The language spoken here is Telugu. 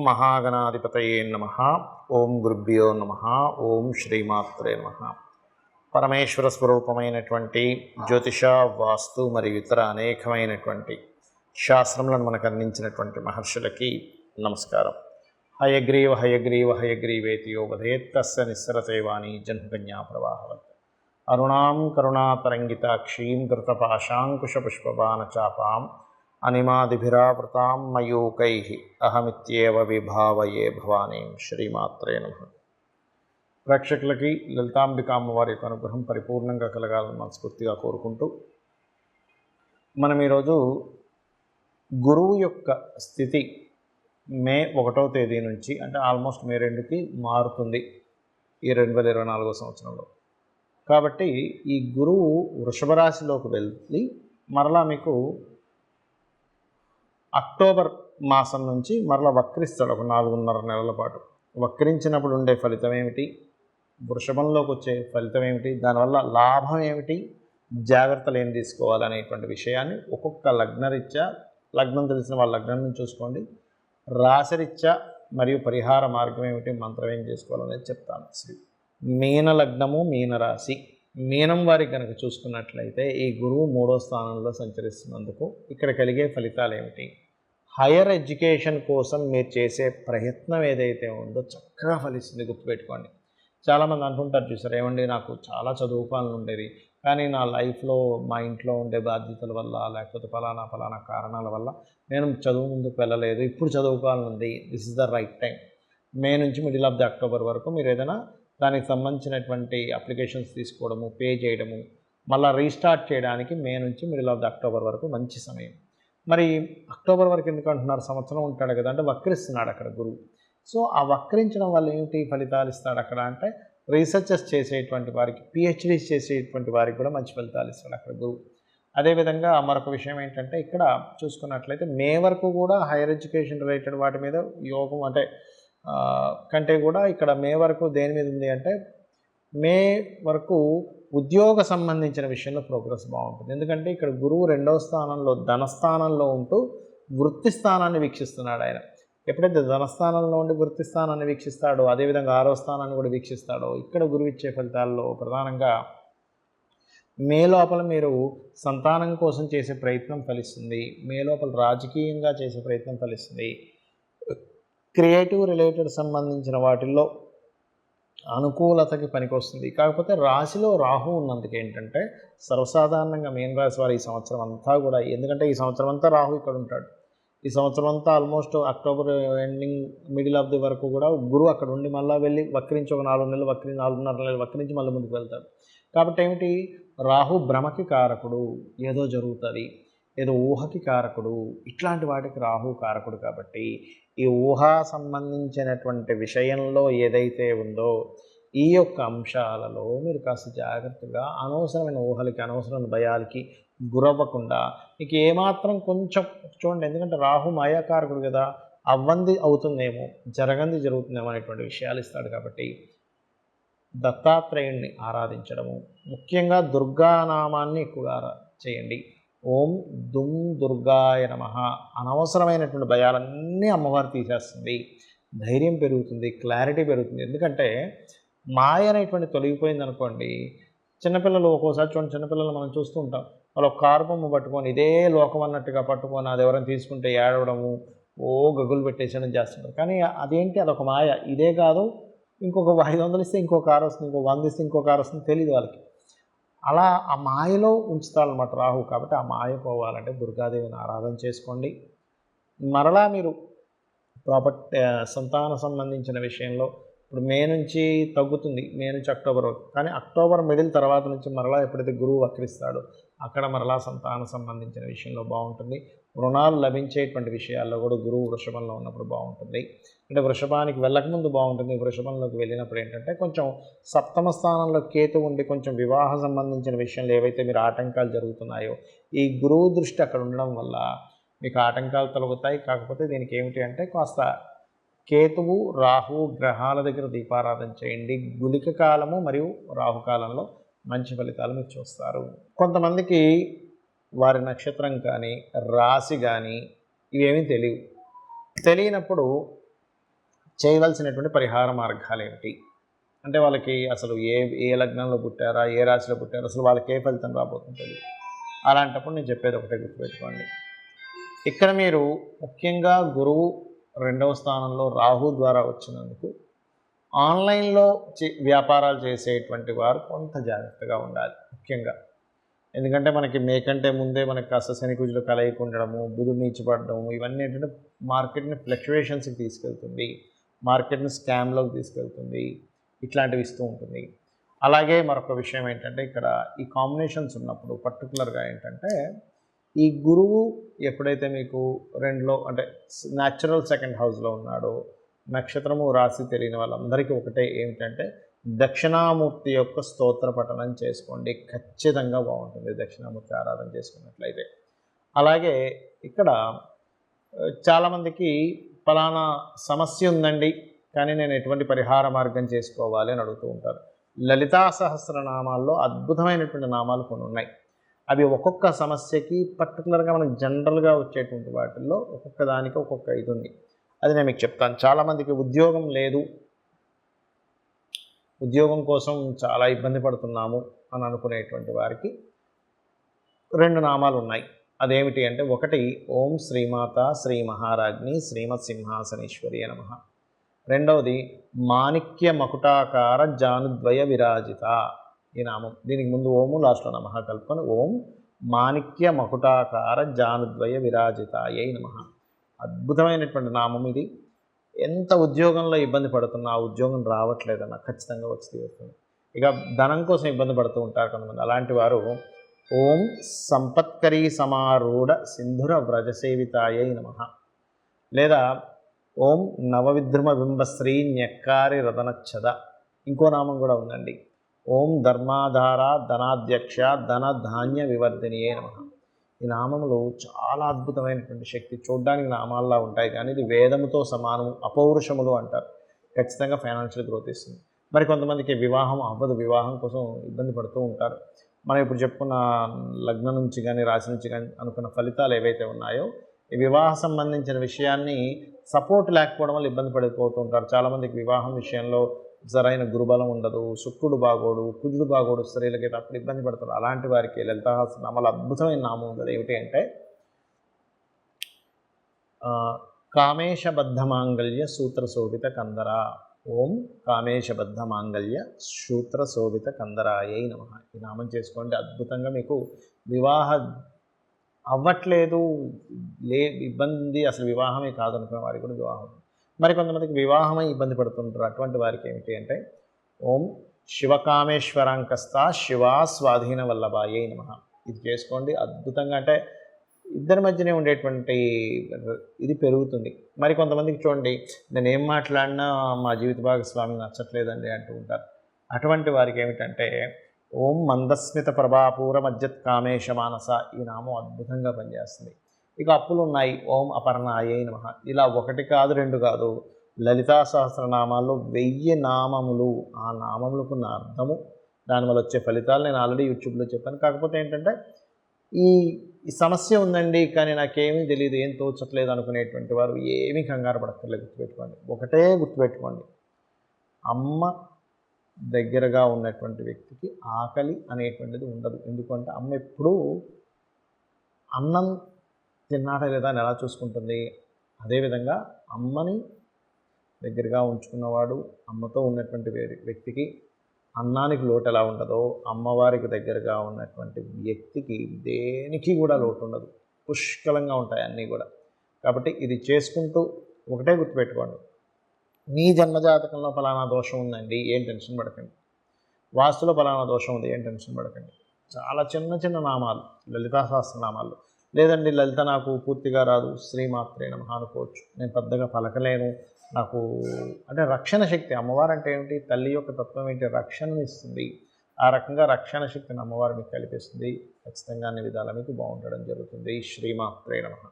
మహాగణాధిపతయే నమః. ఓం గురుభ్యో నమః. ఓం శ్రీమాత్రే నమః. పరమేశ్వర స్వరూపమైనటువంటి జ్యోతిష, వాస్తు మరియు ఇతర అనేకమైనటువంటి శాస్త్రములను మనకు అందించినటువంటి మహర్షులకి నమస్కారం. హయగ్రీవ హయగ్రీవ హయగ్రీవేతి యో వదేత్తస్య నిస్సరతే వాణి జన్మకన్యా ప్రవాహవత్. అరుణాం కరుణాతరంగితాక్షీం కృతపాశాంకుశపుష్పబాణచాపాం అనిమాదిభిరావృతాం మయూకైః అహమిత్యేవ విభావయే భవానీం. శ్రీమాత్రే నమః. ప్రేక్షకులకి లలితాంబిక అమ్మవారి యొక్క అనుగ్రహం పరిపూర్ణంగా కలగాలని మనస్ఫూర్తిగా కోరుకుంటూ, మనం ఈరోజు గురువు యొక్క స్థితి మే 1వ తేదీ నుంచి, అంటే ఆల్మోస్ట్ మే 2కి మారుతుంది ఈ 2024 సంవత్సరంలో. కాబట్టి ఈ గురువు వృషభ రాశిలోకి వెళ్ళి మరలా మీకు అక్టోబర్ మాసం నుంచి మరలా వక్రిస్తాడు. ఒక 4.5 నెలల పాటు వక్రించినప్పుడు ఉండే ఫలితం ఏమిటి, వృషభంలోకి వచ్చే ఫలితం ఏమిటి, దానివల్ల లాభం ఏమిటి, జాగ్రత్తలు ఏం తీసుకోవాలనేటువంటి విషయాన్ని ఒక్కొక్క లగ్నరీత్యా, లగ్నం తెలిసిన వాళ్ళ లగ్నం నుంచి చూసుకోండి, రాశిరీత్యా మరియు పరిహార మార్గం ఏమిటి, మంత్రం ఏం చేసుకోవాలనేది చెప్తాను. మీన లగ్నము, మీనరాశి, మీనం వారికి కనుక చూసుకున్నట్లయితే ఈ గురువు 3వ స్థానంలో సంచరిస్తున్నందుకు ఇక్కడ కలిగే ఫలితాలు ఏమిటి, హైయర్ ఎడ్యుకేషన్ కోసం మీరు చేసే ప్రయత్నం ఏదైతే ఉందో చక్కగా ఫలిస్తుంది. గుర్తుపెట్టుకోండి. చాలామంది అంటుంటారు చూసారు, ఏమండి నాకు చాలా చదువుకోవాలని ఉండేది, కానీ నా లైఫ్లో మా ఇంట్లో ఉండే బాధ్యతల వల్ల లేకపోతే ఫలానా కారణాల వల్ల నేను చదువు ముందుకు వెళ్ళలేదు, ఇప్పుడు చదువుకోవాలని ఉంది. This is the right time. May నుంచి మిడిల్ ఆఫ్ ది అక్టోబర్ వరకు మీరు ఏదైనా దానికి సంబంధించినటువంటి అప్లికేషన్స్ తీసుకోవడము, పే చేయడము, మళ్ళీ రీస్టార్ట్ చేయడానికి మే నుంచి మిడిల్ ఆఫ్ ది అక్టోబర్ వరకు మంచి సమయం. మరి అక్టోబర్ వరకు ఎందుకు అంటున్నారు, సంవత్సరం ఉంటాడు కదా, అంటే వక్రిస్తున్నాడు అక్కడ గురువు. సో ఆ వక్రించడం వల్ల ఏమిటి ఫలితాలు ఇస్తాడు అక్కడ అంటే, రీసెర్చెస్ చేసేటువంటి వారికి, పిహెచ్డీస్ చేసేటువంటి వారికి కూడా మంచి ఫలితాలు ఇస్తాడు అక్కడ గురువు. అదేవిధంగా మరొక విషయం ఏంటంటే, ఇక్కడ చూసుకున్నట్లయితే మే వరకు కూడా హైయర్ ఎడ్యుకేషన్ రిలేటెడ్ వాటి మీద యోగం అంటే కంటే కూడా ఇక్కడ మే వరకు దేని మీద ఉంది అంటే, మే వరకు ఉద్యోగ సంబంధించిన విషయంలో ప్రోగ్రెస్ బాగుంటుంది. ఎందుకంటే ఇక్కడ గురువు 2వ స్థానంలో ధనస్థానంలో ఉంటూ వృత్తి స్థానాన్ని వీక్షిస్తున్నాడు. ఆయన ఎప్పుడైతే ధనస్థానంలో ఉండి వృత్తి స్థానాన్ని వీక్షిస్తాడో, అదేవిధంగా 6వ స్థానాన్ని కూడా వీక్షిస్తాడో, ఇక్కడ గురువు ఇచ్చే ఫలితాల్లో ప్రధానంగా మే లోపల మీరు సంతానం కోసం చేసే ప్రయత్నం ఫలిస్తుంది. మే లోపల రాజకీయంగా చేసే ప్రయత్నం ఫలిస్తుంది. క్రియేటివ్ రిలేటెడ్ సంబంధించిన వాటిల్లో అనుకూలతకి పనికొస్తుంది. కాకపోతే రాశిలో రాహు ఉన్నందుకు ఏంటంటే, సర్వసాధారణంగా మీన రాశి వారు ఈ సంవత్సరం అంతా కూడా, ఎందుకంటే ఈ సంవత్సరం అంతా రాహు ఇక్కడ ఉంటాడు, ఈ సంవత్సరం అంతా almost October ending middle of the వరకు కూడా గురువు అక్కడ ఉండి మళ్ళీ వెళ్ళి వక్రించి ఒక 4 నెలలు 4.5 నెలలు వక్రించి మళ్ళీ ముందుకు వెళ్తాడు. కాబట్టి ఏమిటి, రాహు భ్రమకి కారకుడు, ఏదో జరుగుతుంది, ఏదో ఊహకి కారకుడు, ఇట్లాంటి వాటికి రాహు కారకుడు. కాబట్టి ఈ ఊహా సంబంధించినటువంటి విషయంలో ఏదైతే ఉందో ఈ యొక్క అంశాలలో మీరు కాస్త జాగ్రత్తగా, అనవసరమైన ఊహలకి, అనవసరమైన భయాలకి గురవ్వకుండా, మీకు ఏమాత్రం కొంచెం చూడండి, ఎందుకంటే రాహు మాయాకారకుడు కదా, అవ్వంది అవుతుందేమో, జరగంది జరుగుతుందేమో అనేటువంటి విషయాలు ఇస్తాడు. కాబట్టి దత్తాత్రేయుణ్ణి ఆరాధించడము, ముఖ్యంగా దుర్గానామాన్ని ఎక్కువగా చేయండి. ఓం దుం దుర్గాయ నమః. అనవసరమైనటువంటి భయాలన్నీ అమ్మవారు తీసేస్తుంది, ధైర్యం పెరుగుతుంది, క్లారిటీ పెరుగుతుంది. ఎందుకంటే మాయ అనేటువంటి తొలగిపోయింది అనుకోండి, చిన్నపిల్లలు ఒక్కోసారి చూడండి, చిన్నపిల్లలు మనం చూస్తూ ఉంటాం, వాళ్ళు ఒక కారు బొమ్మ పట్టుకొని ఇదే లోకం అన్నట్టుగా పట్టుకొని అది ఎవరైనా తీసుకుంటే ఏడవడము, ఓ గగులు పెట్టేసడం చేస్తుంటారు. కానీ అదేంటి, అదొక మాయ. ఇదే కాదు, ఇంకొక 500 ఇస్తే ఇంకో కారు వస్తుంది, ఇంకో 100 ఇస్తే ఇంకో కారు వస్తుంది, తెలియదు వాళ్ళకి. అలా ఆ మాయలో ఉంచుతారనమాట రాహు. కాబట్టి ఆ మాయ పోవాలంటే దుర్గాదేవిని ఆరాధన చేసుకోండి. మరలా మీరు ప్రాపర్టీ సంతాన సంబంధించిన విషయంలో ఇప్పుడు మే నుంచి తగ్గుతుంది, మే నుంచి అక్టోబర్ వరకు, కానీ అక్టోబర్ మిడిల్ తర్వాత నుంచి మరలా ఎప్పుడైతే గురువు వక్రిస్తాడో అక్కడ మరలా సంతాన సంబంధించిన విషయంలో బాగుంటుంది. రుణాలు లభించేటువంటి విషయాల్లో కూడా గురువు వృషభంలో ఉన్నప్పుడు బాగుంటుంది. అంటే వృషభానికి వెళ్ళకముందు బాగుంటుంది, వృషభంలోకి వెళ్ళినప్పుడు ఏంటంటే కొంచెం సప్తమ స్థానంలో కేతు ఉండి కొంచెం వివాహ సంబంధించిన విషయంలో ఏవైతే మీరు ఆటంకాలు జరుగుతున్నాయో ఈ గురువు దృష్టి అక్కడ ఉండడం వల్ల మీకు ఆటంకాలు తొలగుతాయి. కాకపోతే దీనికి ఏమిటి అంటే, కాస్త కేతువు రాహు గ్రహాల దగ్గర దీపారాధన చేయండి. గుళిక కాలము మరియు రాహుకాలంలో మంచి ఫలితాలు మీరు చూస్తారు. కొంతమందికి వారి నక్షత్రం కానీ రాశి కానీ ఇవేమీ తెలియనప్పుడు చేయవలసినటువంటి పరిహార మార్గాలు ఏమిటి, అంటే వాళ్ళకి అసలు ఏ లగ్నంలో పుట్టారా, ఏ రాశిలో పుట్టారా, అసలు వాళ్ళకి ఏ ఫలితం రాబోతుంటుంది. అలాంటప్పుడు నేను చెప్పేది ఒకటే గుర్తుపెట్టుకోండి. ఇక్కడ మీరు ముఖ్యంగా గురువు 2వ స్థానంలో రాహు ద్వారా వచ్చినందుకు ఆన్లైన్లో వ్యాపారాలు చేసేటువంటి వారు కొంత జాగ్రత్తగా ఉండాలి ముఖ్యంగా. ఎందుకంటే మనకి మేకంటే ముందే మనకి కాస్త శనికుజులు కలయిక ఉండడము, బుధుడు నీచిపడడము, ఇవన్నీ ఏంటంటే మార్కెట్ని ఫ్లక్చువేషన్స్కి తీసుకెళ్తుంది, మార్కెట్ని స్కామ్లోకి తీసుకెళ్తుంది, ఇట్లాంటివి ఇస్తూ ఉంటుంది. అలాగే మరొక విషయం ఏంటంటే ఇక్కడ ఈ కాంబినేషన్స్ ఉన్నప్పుడు పర్టికులర్గా ఏంటంటే ఈ గురువు ఎప్పుడైతే మీకు 2లో అంటే న్యాచురల్ 2nd హౌస్లో ఉన్నాడో, నక్షత్రము రాశి తెలియని వాళ్ళందరికీ ఒకటే ఏమిటంటే దక్షిణామూర్తి యొక్క స్తోత్ర పఠనం చేసుకోండి, ఖచ్చితంగా బాగుంటుంది దక్షిణామూర్తి ఆరాధన చేసుకున్నట్లయితే. అలాగే ఇక్కడ చాలామందికి ఫలానా సమస్య ఉందండి కానీ నేను ఎటువంటి పరిహార మార్గం చేసుకోవాలి అని అడుగుతూ ఉంటారు. లలితా సహస్రనామాల్లో అద్భుతమైనటువంటి నామాలు కొన్ని ఉన్నాయి. అవి ఒక్కొక్క సమస్యకి పర్టికులర్గా మనకు జనరల్గా వచ్చేటువంటి వాటిల్లో ఒక్కొక్క దానికి ఒక్కొక్క ఇది ఉంది. అది నేను మీకు చెప్తాను. చాలామందికి ఉద్యోగం లేదు, ఉద్యోగం కోసం చాలా ఇబ్బంది పడుతున్నాము అని అనుకునేటువంటి వారికి 2 నామాలు ఉన్నాయి. అదేమిటి అంటే ఒకటి ఓం శ్రీమాత శ్రీ మహారాజ్ని శ్రీమత్ సింహాసనేశ్వరి నమః. రెండవది మాణిక్య మకుటాకార జానుద్వయ విరాజిత ఈ నామం. దీనికి ముందు ఓము లాస్ట్లో నమః కలుపుకొని ఓం మాణిక్య మకుటాకార జానుద్వయ విరాజితాయై నమః. అద్భుతమైనటువంటి నామం ఇది. ఎంత ఉద్యోగంలో ఇబ్బంది పడుతున్నా ఆ ఉద్యోగం రావట్లేదన్నా ఖచ్చితంగా వచ్చి తీరుతుంది. ఇక ధనం కోసం ఇబ్బంది పడుతూ ఉంటారు కొంతమంది. అలాంటి వారు ఓం సంపత్కరీ సమారూఢ సింధుర వ్రజసేవితాయై నమః, లేదా ఓం నవవిద్రుమ బింబశ్రీ న్యక్కారి రతనచ్చద, ఇంకో నామం కూడా ఉందండి, ఓం ధర్మాధార ధనాధ్యక్ష ధన ధాన్య వివర్ధినియే నమః. ఈ నామములు చాలా అద్భుతమైనటువంటి శక్తి. చూడ్డానికి నామాల్లా ఉంటాయి కానీ ఇది వేదముతో సమానము, అపౌరుషములు అంటారు. ఖచ్చితంగా ఫైనాన్షియల్ గ్రోత్ ఇస్తుంది. మరి కొంతమందికి వివాహం అవ్వదు, వివాహం కోసం ఇబ్బంది పడుతూ ఉంటారు. మనం ఇప్పుడు చెప్పుకున్న లగ్నం నుంచి కానీ రాశి నుంచి కానీ అనుకున్న ఫలితాలు ఏవైతే ఉన్నాయో ఈ వివాహ సంబంధించిన విషయాన్ని సపోర్ట్ లేకపోవడం వల్ల ఇబ్బంది పడిపోతూ ఉంటారు. చాలామందికి వివాహం విషయంలో సరైన గురుబలం ఉండదు, శుక్రుడు బాగోడు, కుజుడు బాగోడు, స్త్రీలకి అప్పుడు ఇబ్బంది పడతారు. అలాంటి వారికి లలితా నామాలు అద్భుతమైన నామం ఉంది. ఏమిటి అంటే కామేశబద్ధ మాంగళ్య సూత్ర శోభిత కందర. ఓం కామేశబద్ధ మాంగళ్య సూత్ర శోభిత కందరాయై నమః. ఈ నామం చేసుకోండి. అద్భుతంగా మీకు వివాహ అవ్వట్లేదు, ఇబ్బంది, అసలు వివాహమే కాదనుకునే వారికి కూడా వివాహం. మరి కొంతమందికి వివాహమై ఇబ్బంది పడుతుంటారు. అటువంటి వారికి ఏమిటి అంటే ఓం శివకామేశ్వరాంకస్త శివా స్వాధీన వల్లభాయై నమః. ఇది చేసుకోండి. అద్భుతంగా అంటే ఇద్దరి మధ్యనే ఉండేటువంటి ఇది పెరుగుతుంది. మరి కొంతమందికి చూడండి, నేను ఏం మాట్లాడినా మా జీవిత భాగస్వామి నచ్చట్లేదండి అంటూ ఉంటారు. అటువంటి వారికి ఏమిటంటే ఓం మందస్మిత ప్రభాపూర మధ్యత్ కామేశ మానస. ఈ నామం అద్భుతంగా పనిచేస్తుంది. ఇక అప్పులు ఉన్నాయి, ఓం అపర్ణాయై నమః. ఇలా 1 కాదు 2 కాదు, లలితా సహస్రనామాల్లో 1000 నామములు. ఆ నామములకు ఉన్న అర్థము, దానివల్ల వచ్చే ఫలితాలు నేను ఆల్రెడీ యూట్యూబ్లో చెప్పాను. కాకపోతే ఏంటంటే ఈ సమస్య ఉందండి కానీ నాకేమీ తెలియదు, ఏం తోచట్లేదు అనుకునేటువంటి వారు ఏమీ కంగారు పడక్కర్లేదు. గుర్తుపెట్టుకోండి, ఒకటే గుర్తుపెట్టుకోండి, అమ్మ దగ్గరగా ఉన్నటువంటి వ్యక్తికి ఆకలి అనేటువంటిది ఉండదు. ఎందుకంటే అమ్మ ఎప్పుడూ అన్నం తిన్నాడా లేదా అని ఎలా చూసుకుంటుంది, అదేవిధంగా అమ్మని దగ్గరగా ఉంచుకున్నవాడు, అమ్మతో ఉన్నటువంటి వ్యక్తికి అన్నానికి లోటు ఎలా ఉండదో అమ్మవారికి దగ్గరగా ఉన్నటువంటి వ్యక్తికి దేనికి కూడా లోటు ఉండదు. పుష్కలంగా ఉంటాయి అన్నీ కూడా. కాబట్టి ఇది చేసుకుంటూ ఒకటే గుర్తుపెట్టుకోండి, మీ జన్మజాతకంలో ఫలానా దోషం ఉందండి, ఏం టెన్షన్ పడకండి. వాస్తులో ఫలానా దోషం ఉంది, ఏం టెన్షన్ పడకండి. చాలా చిన్న చిన్న నామాలు లలితా సహస్రనామాలు. లేదండి లలిత నాకు పూర్తిగా రాదు, శ్రీమాత్రే నమః అనుకోవచ్చు. నేను పెద్దగా పలకలేను, నాకు అంటే రక్షణ శక్తి. అమ్మవారు అంటే ఏమిటి, తల్లి యొక్క తత్వం ఏంటి, రక్షణను ఇస్తుంది. ఆ రకంగా రక్షణ శక్తిని అమ్మవారు మీకు కల్పిస్తుంది. ఖచ్చితంగా అన్ని విధాలా మీకు బాగుండడం జరుగుతుంది. శ్రీమాత్రే నమః.